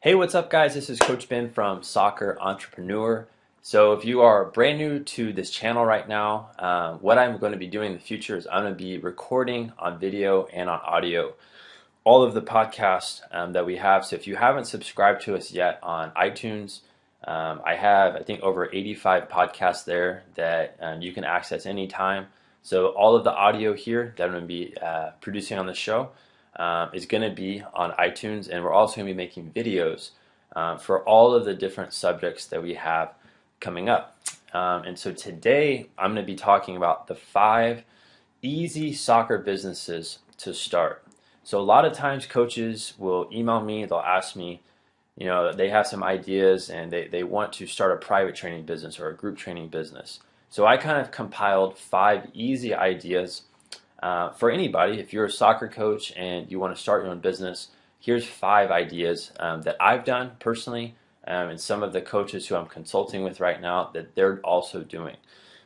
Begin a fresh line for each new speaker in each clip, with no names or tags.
Hey, what's up, guys? This is Coach Ben from Soccer Entrepreneur. So, if you are brand new to this channel right now, what I'm going to be doing in the future is I'm going to be recording on video and on audio all of the podcasts that we have. So, if you haven't subscribed to us yet on iTunes, I have, I think, over 85 podcasts there that you can access anytime. So, all of the audio here that I'm going to be producing on the show is going to be on iTunes, and we're also going to be making videos for all of the different subjects that we have coming up. And so today I'm going to be talking about the 5 easy soccer businesses to start. So a lot of times coaches will email me, they'll ask me, they have some ideas and they want to start a private training business or a group training business. So I kind of compiled 5 easy ideas for anybody. If you're a soccer coach and you want to start your own business, here's 5 ideas that I've done personally, and some of the coaches who I'm consulting with right now that they're also doing.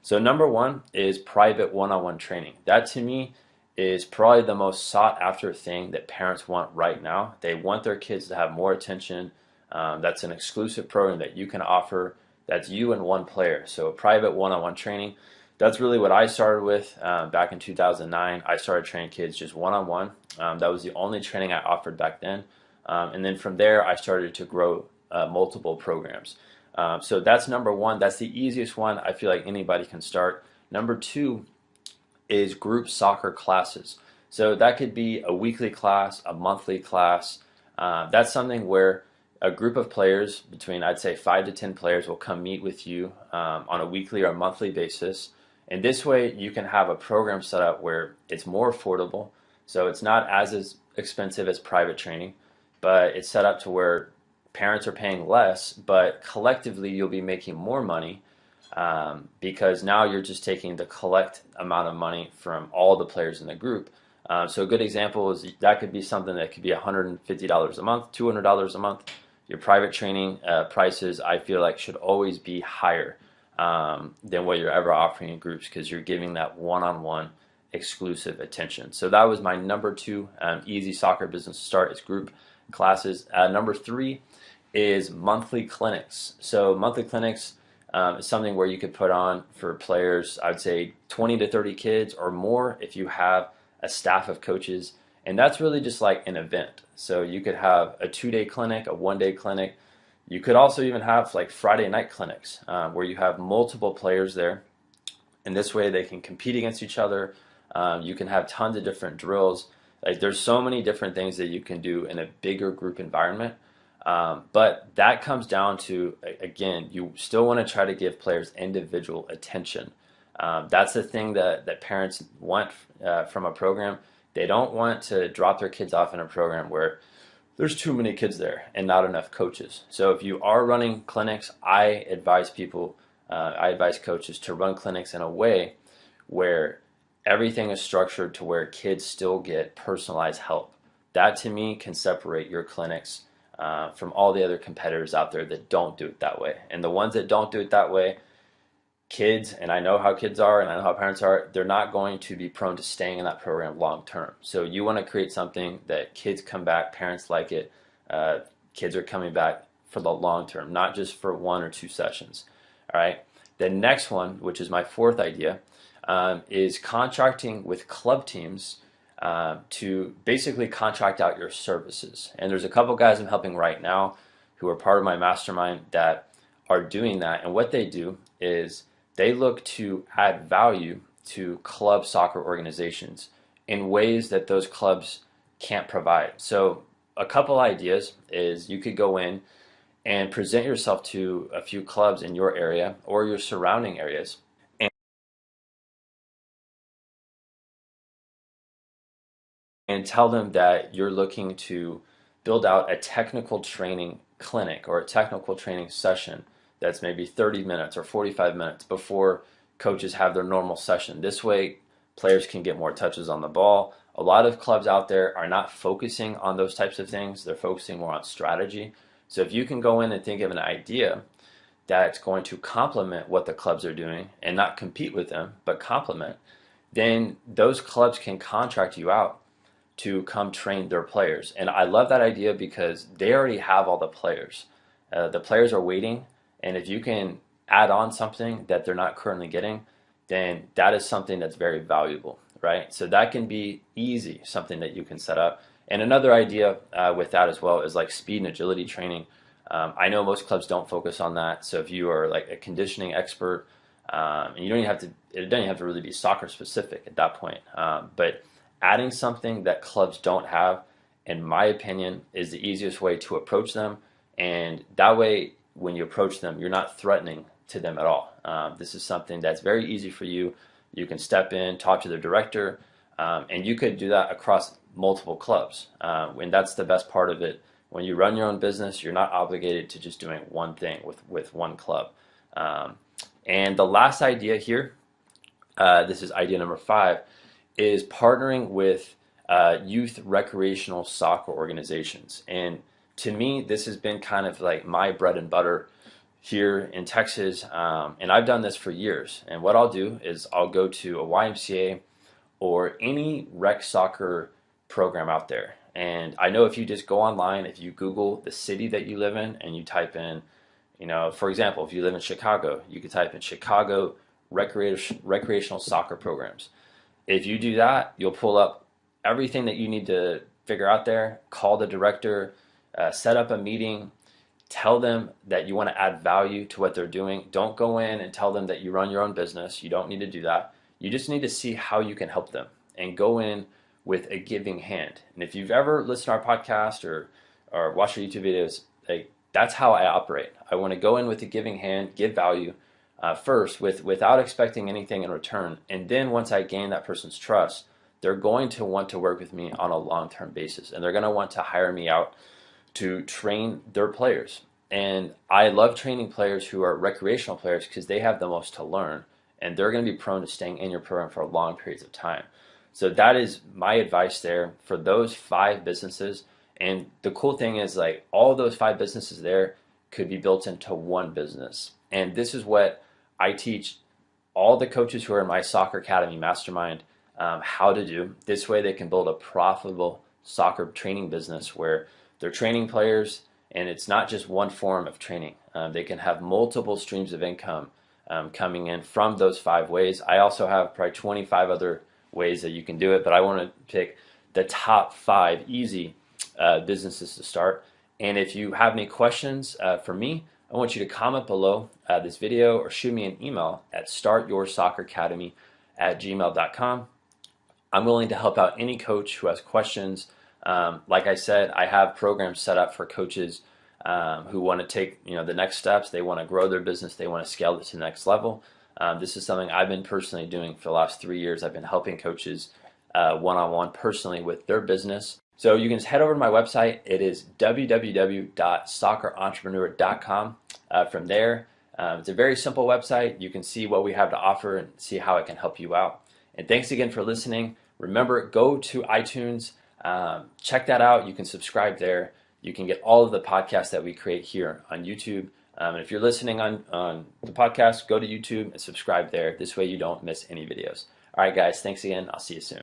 So number 1 is private one-on-one training. That to me is probably the most sought after thing that parents want right now. They want their kids to have more attention. That's an exclusive program that you can offer. That's you and one player. So private one-on-one training. That's really what I started with back in 2009. I started training kids just one-on-one. That was the only training I offered back then. And then from there, I started to grow multiple programs. So that's number 1. That's the easiest one. I feel like anybody can start. Number 2 is group soccer classes. So that could be a weekly class, a monthly class. That's something where a group of players, between I'd say 5 to 10 players, will come meet with you on a weekly or monthly basis. And this way you can have a program set up where it's more affordable. So it's not as expensive as private training, but it's set up to where parents are paying less, but collectively you'll be making more money because now you're just taking the collect amount of money from all the players in the group. So a good example is that could be something that could be $150 a month, $200 a month. Your private training prices, I feel like, should always be higher than what you're ever offering in groups because you're giving that one-on-one exclusive attention. So that was my number 2 easy soccer business to start is group classes. Number 3 is monthly clinics. So monthly clinics is something where you could put on for players, I would say 20 to 30 kids or more if you have a staff of coaches. And that's really just like an event. So you could have a 2-day clinic, a 1-day clinic. You could also even have like Friday night clinics where you have multiple players there. And this way they can compete against each other. You can have tons of different drills. Like there's so many different things that you can do in a bigger group environment. But that comes down to, again, you still want to try to give players individual attention. That's the thing that parents want from a program. They don't want to drop their kids off in a program where there's too many kids there and not enough coaches. So if you are running clinics, I advise coaches to run clinics in a way where everything is structured to where kids still get personalized help. That to me can separate your clinics from all the other competitors out there that don't do it that way. And the ones that don't do it that way, kids, and I know how kids are and I know how parents are, they're not going to be prone to staying in that program long term. So you want to create something that kids come back, parents like it, kids are coming back for the long term, not just for 1 or 2 sessions. All right. The next one, which is my 4th idea, is contracting with club teams to basically contract out your services. And there's a couple guys I'm helping right now who are part of my mastermind that are doing that. And what they do is they look to add value to club soccer organizations in ways that those clubs can't provide. So a couple ideas is you could go in and present yourself to a few clubs in your area or your surrounding areas and tell them that you're looking to build out a technical training clinic or a technical training session that's maybe 30 minutes or 45 minutes before coaches have their normal session. This way, players can get more touches on the ball. A lot of clubs out there are not focusing on those types of things. They're focusing more on strategy. So if you can go in and think of an idea that's going to complement what the clubs are doing and not compete with them, but complement, then those clubs can contract you out to come train their players. And I love that idea because they already have all the players. The players are waiting, and if you can add on something that they're not currently getting, then that is something that's very valuable, right? So that can be easy, something that you can set up. And another idea with that as well is like speed and agility training. I know most clubs don't focus on that. So if you are like a conditioning expert, and you don't even have to, it doesn't even have to really be soccer specific at that point. But adding something that clubs don't have, in my opinion, is the easiest way to approach them. And that way, when you approach them, you're not threatening to them at all. This is something that's very easy for you. You can step in, talk to the director, and you could do that across multiple clubs. And that's the best part of it. When you run your own business, you're not obligated to just doing one thing with one club. And the last idea here, this is idea number 5, is partnering with youth recreational soccer organizations. And to me, this has been kind of like my bread and butter here in Texas, and I've done this for years. And what I'll do is I'll go to a YMCA or any rec soccer program out there. And I know if you just go online, if you Google the city that you live in and you type in, for example, if you live in Chicago, you could type in Chicago recreational soccer programs. If you do that, you'll pull up everything that you need to figure out there, call the director, set up a meeting, tell them that you want to add value to what they're doing. Don't go in and tell them that you run your own business. You don't need to do that. You just need to see how you can help them and go in with a giving hand. And if you've ever listened to our podcast or watched our YouTube videos, that's how I operate. I want to go in with a giving hand, give value first without expecting anything in return. And then once I gain that person's trust, they're going to want to work with me on a long-term basis. And they're going to want to hire me out to train their players. And I love training players who are recreational players because they have the most to learn. And they're going to be prone to staying in your program for long periods of time. So that is my advice there for those 5 businesses. And the cool thing is, like, all those 5 businesses there could be built into one business. And this is what I teach all the coaches who are in my Soccer Academy Mastermind how to do. This way they can build a profitable soccer training business where they're training players and it's not just one form of training. They can have multiple streams of income coming in from those 5 ways. I also have probably 25 other ways that you can do it, but I want to pick the top 5 easy businesses to start. And if you have any questions for me, I want you to comment below this video or shoot me an email at startyoursocceracademy@gmail.com. I'm willing to help out any coach who has questions. Like I said, I have programs set up for coaches who want to take the next steps. They want to grow their business. They want to scale it to the next level. This is something I've been personally doing for the last 3 years. I've been helping coaches one-on-one personally with their business. So you can just head over to my website. It is www.soccerentrepreneur.com. From there, it's a very simple website. You can see what we have to offer and see how it can help you out. And thanks again for listening. Remember, go to iTunes, check that out. You can subscribe there. You can get all of the podcasts that we create here on YouTube. And if you're listening on the podcast, go to YouTube and subscribe there. This way you don't miss any videos. All right, guys, thanks again. I'll see you soon.